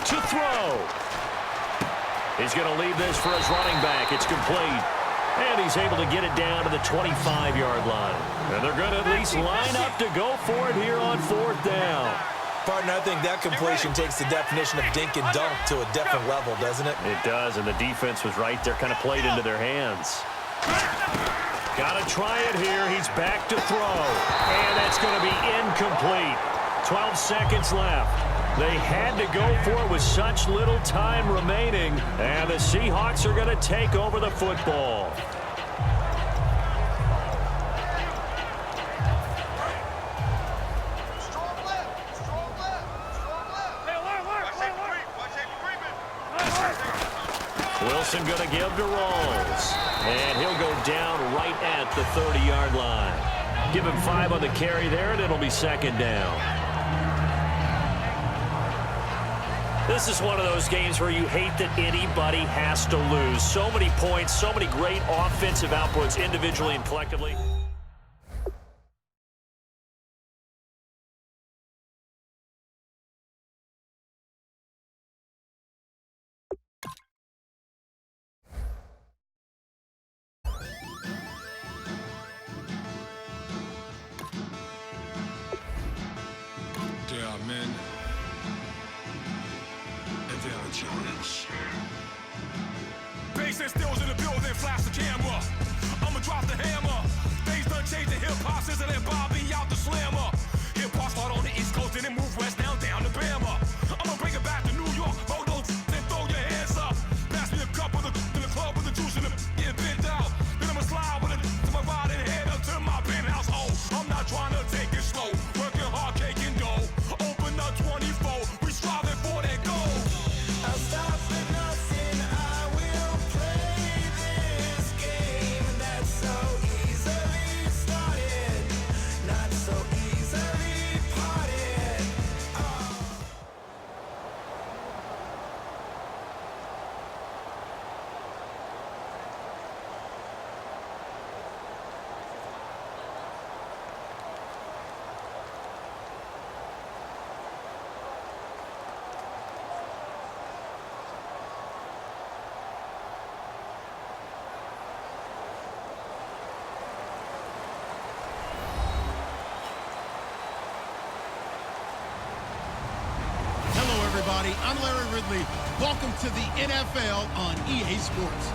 to throw. He's going to leave this for his running back. It's complete. And he's able to get it down to the 25-yard line. And they're going to at least line up to go for it here on 4th down. Partner, I think that completion takes the definition of dink and dunk to a different level, doesn't it? It does, and the defense was right there, kind of played into their hands. Got to try it here. He's back to throw. And that's going to be incomplete. 12 seconds left. They had to go for it with such little time remaining. And the Seahawks are going to take over the football. Wilson going to give to Rawls. And he'll go down right at the 30-yard line. Give him 5 on the carry there, and it'll be 2nd down. This is one of those games where you hate that anybody has to lose. So many points, so many great offensive outputs individually and collectively. Bass stills in the building, flash the camera. I'ma drop the hammer. Things done changed the hip-hop since I let Bobby out the slammer. Hip-hop start on the East Coast and then move west down to Bama. I'ma bring it back to New York. Hold those and throw your hands up. Pass me a cup with in the club with the juice and get bent out. Then I'ma slide with it to my ride and head up to my penthouse. Oh, I'm not trying to take it slow. Working hard, cake and dough. Open up 24. We striving for that goal. I'll stop at nothing. I will play this game that's so easily started, not so easily parted. Everybody, I'm Larry Ridley. Welcome to the NFL on EA Sports.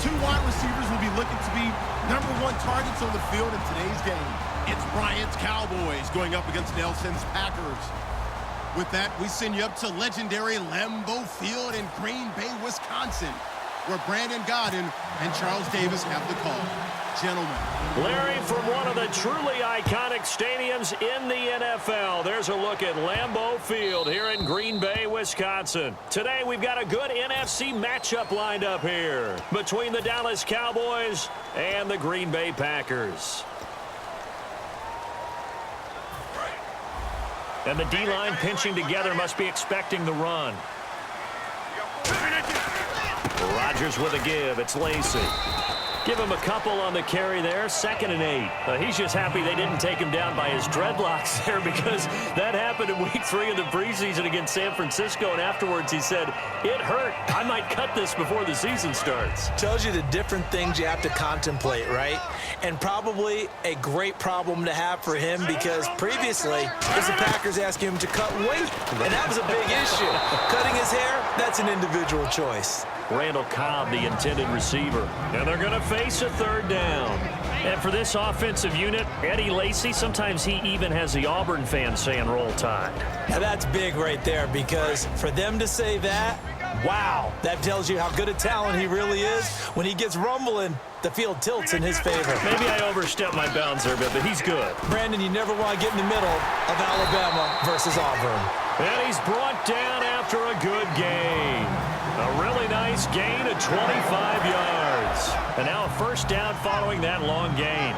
2 wide receivers will be looking to be #1 targets on the field in today's game. It's Bryant's Cowboys going up against Nelson's Packers. With that, we send you up to legendary Lambeau Field in Green Bay, Wisconsin, where Brandon Gaudin and Charles Davis have the call. Gentlemen. Larry, from one of the truly iconic stadiums in the NFL, there's a look at Lambeau Field here in Green Bay, Wisconsin. Today, we've got a good NFC matchup lined up here between the Dallas Cowboys and the Green Bay Packers. And the D-line pinching together must be expecting the run. Rodgers with a give. It's Lacy. Give him a couple on the carry there. 2nd and 8. He's just happy they didn't take him down by his dreadlocks there, because that happened in week 3 of the preseason against San Francisco, and afterwards he said, it hurt. I might cut this before the season starts. Tells you the different things you have to contemplate, right? And probably a great problem to have for him, because previously is the Packers asking him to cut weight, and that was a big issue. Cutting his hair, that's an individual choice. Randall Cobb, the intended receiver. And they're going to face a 3rd down. And for this offensive unit, Eddie Lacy, sometimes he even has the Auburn fans saying roll tide. Now that's big right there, because for them to say that, wow, that tells you how good a talent he really is. When he gets rumbling, the field tilts in his favor. Maybe I overstepped my bounds there a bit, but he's good. Brandon, you never want to get in the middle of Alabama versus Auburn. And he's brought down after a good gain. A really nice gain of 25 yards. And now a 1st down following that long gain.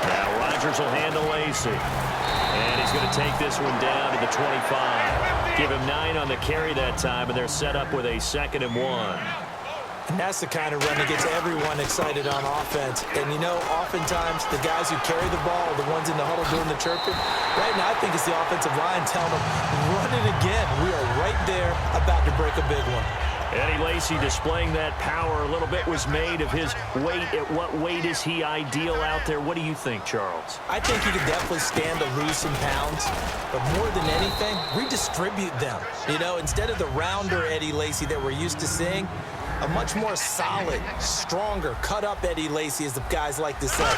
Now Rodgers will handle Lacy. And he's going to take this one down to the 25. Give him 9 on the carry that time, and they're set up with a 2nd and 1. And that's the kind of run that gets everyone excited on offense. And, you know, oftentimes the guys who carry the ball are the ones in the huddle doing the chirping. Right now, I think it's the offensive line telling them, run it again. We are right there about to break a big one. Eddie Lacy displaying that power. A little bit was made of his weight. At what weight is he ideal out there? What do you think, Charles? I think he could definitely stand to lose some pounds, but more than anything, redistribute them. You know, instead of the rounder Eddie Lacy that we're used to seeing, a much more solid, stronger, cut-up Eddie Lacy, as the guys like to say.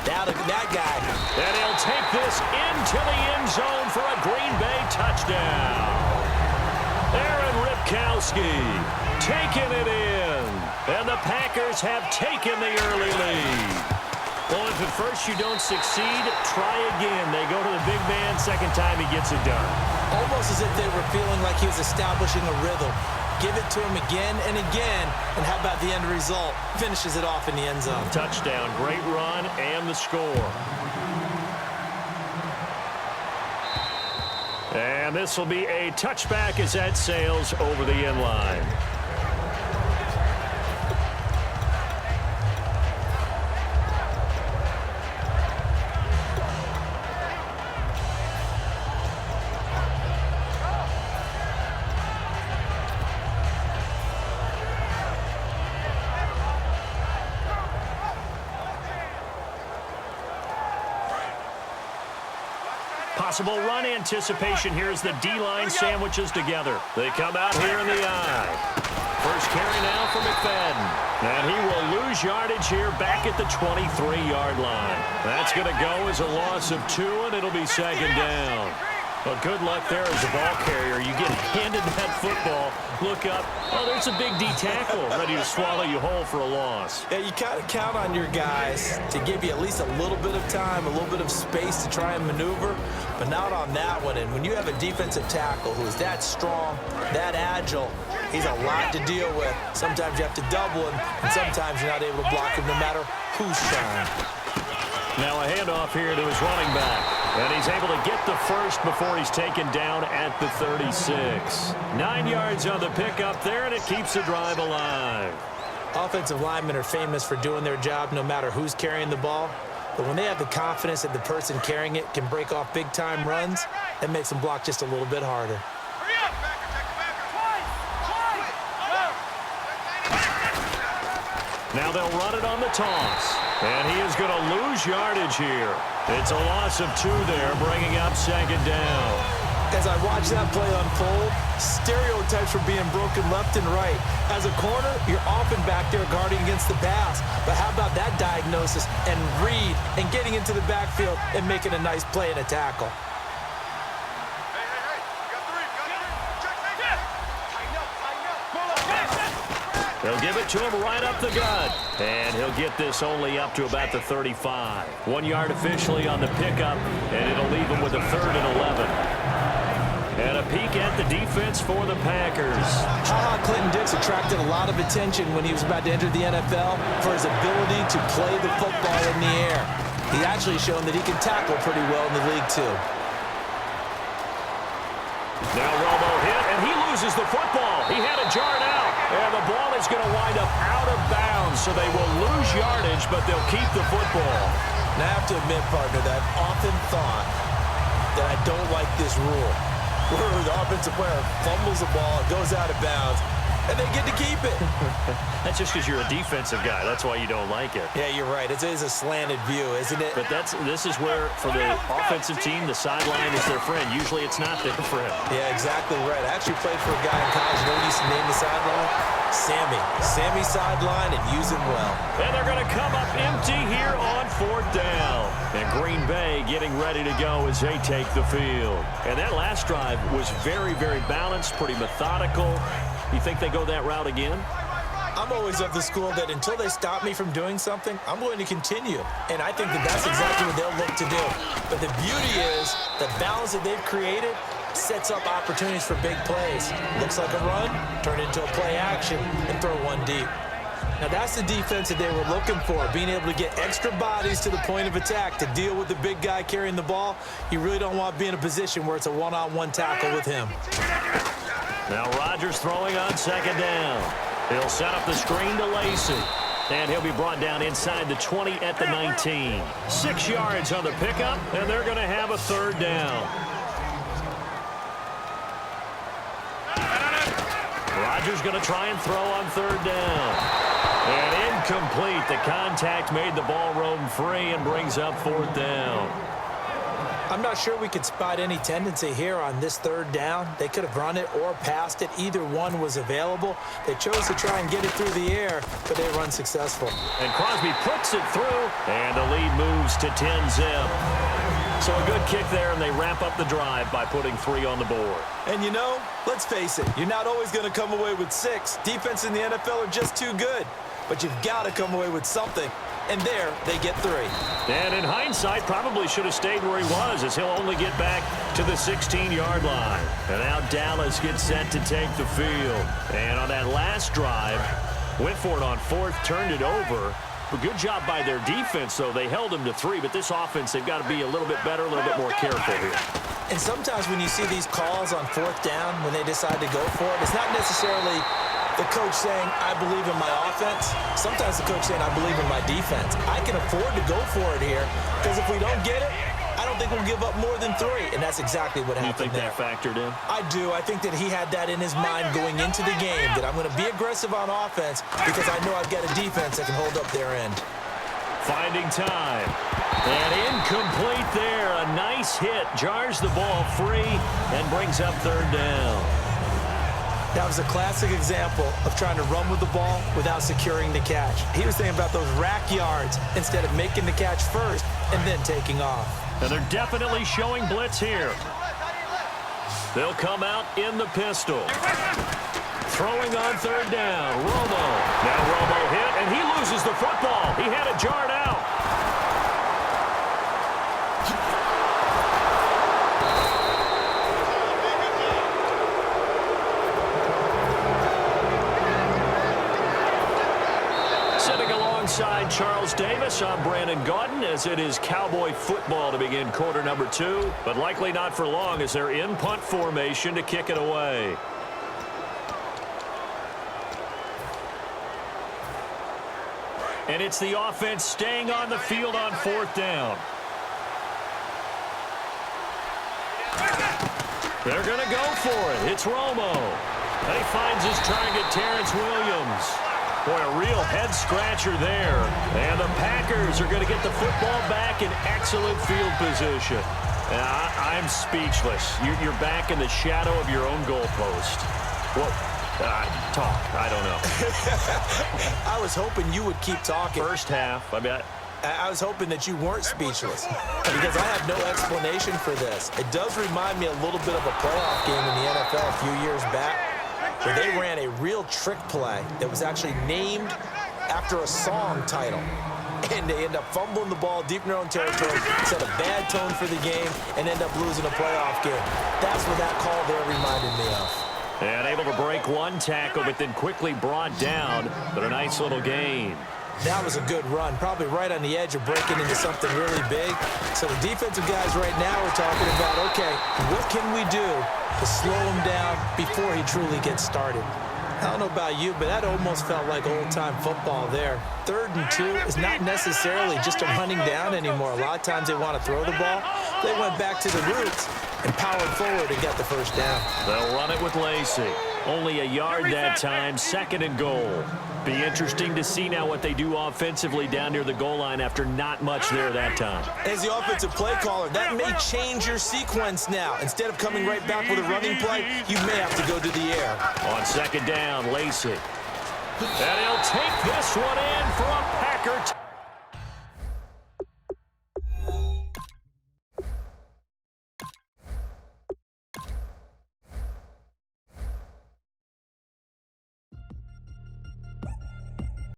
Now that guy. And he'll take this into the end zone for a Green Bay touchdown. Aaron Ripkowski taking it in. And the Packers have taken the early lead. Well, if at first you don't succeed, try again. They go to the big man. Second time he gets it done. Almost as if they were feeling like he was establishing a rhythm. Give it to him again and again. And how about the end result? Finishes it off in the end zone. Touchdown, great run, and the score. And this will be a touchback as that sails over the end line. Possible run anticipation here as the D-line sandwiches together. They come out here in the eye. First carry now for McFadden. And he will lose yardage here back at the 23-yard line. That's going to go as a loss of 2, and it'll be second down. Well, good luck there as a ball carrier. You get handed that football, look up, oh, there's a big D tackle ready to swallow you whole for a loss. Yeah, you kind of count on your guys to give you at least a little bit of time, a little bit of space to try and maneuver, but not on that one. And when you have a defensive tackle who's that strong, that agile, he's a lot to deal with. Sometimes you have to double him, and sometimes you're not able to block him no matter who's trying. Now a handoff here to his running back. And he's able to get the first before he's taken down at the 36. 9 yards on the pickup there, and it keeps the drive alive. Offensive linemen are famous for doing their job no matter who's carrying the ball. But when they have the confidence that the person carrying it can break off big-time runs, that makes them block just a little bit harder. Now they'll run it on the toss. And he is going to lose yardage here. It's a loss of 2 there, bringing up second down. As I watch that play unfold, stereotypes are being broken left and right. As a corner, you're often back there guarding against the pass. But how about that diagnosis and read and getting into the backfield and making a nice play and a tackle? They'll give it to him right up the gut. And he'll get this only up to about the 35. 1 yard officially on the pickup, and it'll leave him with a 3rd and 11. And a peek at the defense for the Packers. Clinton Dix attracted a lot of attention when he was about to enter the NFL for his ability to play the football in the air. He's actually shown that he can tackle pretty well in the league, too. Now Romo hit, and he loses the football. He had it jarred out. And the ball is going to wind up out of bounds, so they will lose yardage, but they'll keep the football. And I have to admit, partner, that I've often thought that I don't like this rule, where the offensive player fumbles the ball, it goes out of bounds, and they get to keep it. That's just because you're a defensive guy. That's why you don't like it. Yeah, you're right. It is a slanted view, isn't it? But this is where, for the offensive team, the sideline is their friend. Usually it's not their friend. Yeah, exactly right. I actually played for a guy in college. You know what he used to name the sideline? Sammy. Sammy sideline, and use him well. And they're going to come up empty here on 4th down. And Green Bay getting ready to go as they take the field. And that last drive was very, very balanced, pretty methodical. You think they go that route again? I'm always of the school that until they stop me from doing something, I'm going to continue. And I think that that's exactly what they'll look to do. But the beauty is the balance that they've created sets up opportunities for big plays. Looks like a run, turn it into a play action, and throw one deep. Now that's the defense that they were looking for, being able to get extra bodies to the point of attack to deal with the big guy carrying the ball. You really don't want to be in a position where it's a one-on-one tackle with him. Now Rodgers throwing on 2nd down. He'll set up the screen to Lacey. And he'll be brought down inside the 20 at the 19. 6 yards on the pickup, and they're going to have a third down. Rodgers going to try and throw on third down. And incomplete. The contact made the ball roam free and brings up fourth down. I'm not sure we could spot any tendency here on this third down. They could have run it or passed it. Either one was available. They chose to try and get it through the air, but they were unsuccessful. And Crosby puts it through, and the lead moves to 10-zip. So a good kick there, and they wrap up the drive by putting 3 on the board. And you know, let's face it, you're not always going to come away with 6. Defense in the NFL are just too good. But you've got to come away with something. And there, they get 3. And in hindsight, probably should have stayed where he was, as he'll only get back to the 16-yard line. And now Dallas gets set to take the field. And on that last drive, went for it on 4th, turned it over. A good job by their defense, though. They held him to 3, but this offense, they've got to be a little bit better, a little bit more careful here. And sometimes when you see these calls on 4th down, when they decide to go for it, it's not necessarily the coach saying, I believe in my offense. Sometimes the coach saying, I believe in my defense. I can afford to go for it here, because if we don't get it, I don't think we'll give up more than 3. And that's exactly what happened there. You think that factored in? I do. I think that he had that in his mind going into the game, that I'm going to be aggressive on offense because I know I've got a defense that can hold up their end. Finding time. And incomplete there. A nice hit. Jars the ball free and brings up third down. That was a classic example of trying to run with the ball without securing the catch. He was thinking about those rack yards instead of making the catch first and then taking off. And they're definitely showing blitz here. They'll come out in the pistol. Throwing on third down, Romo. Now Romo hit, and he loses the football. He had it jarred out. Sitting alongside Charles Davis, I'm Brandon Gaudin, as it is Cowboy football to begin quarter number 2, but likely not for long as they're in punt formation to kick it away. And it's the offense staying on the field on 4th down. They're going to go for it. It's Romo. And he finds his target, Terrence Williams. Boy, a real head-scratcher there. And the Packers are going to get the football back in excellent field position. I'm speechless. You're back in the shadow of your own goalpost. Well, talk. I don't know. I was hoping you would keep talking. First half, I was hoping that you weren't speechless because I have no explanation for this. It does remind me a little bit of a playoff game in the NFL a few years back where they ran a real trick play that was actually named after a song title. And they end up fumbling the ball deep in their own territory, set a bad tone for the game, and end up losing a playoff game. That's what that call there reminded me of. And able to break one tackle, but then quickly brought down. But a nice little gain. That was a good run, probably right on the edge of breaking into something really big. So the defensive guys right now are talking about, okay, what can we do to slow him down before he truly gets started? I don't know about you, but that almost felt like old-time football there. 3rd and 2 is not necessarily just a running down anymore. A lot of times they want to throw the ball. They went back to the roots and powered forward and got the first down. They'll run it with Lacey. Only a yard that time, 2nd and goal. Be interesting to see now what they do offensively down near the goal line after not much there that time. As the offensive play caller, that may change your sequence now. Instead of coming right back with a running play, you may have to go to the air. On 2nd down, Lacey. And he'll take this one in for a Packer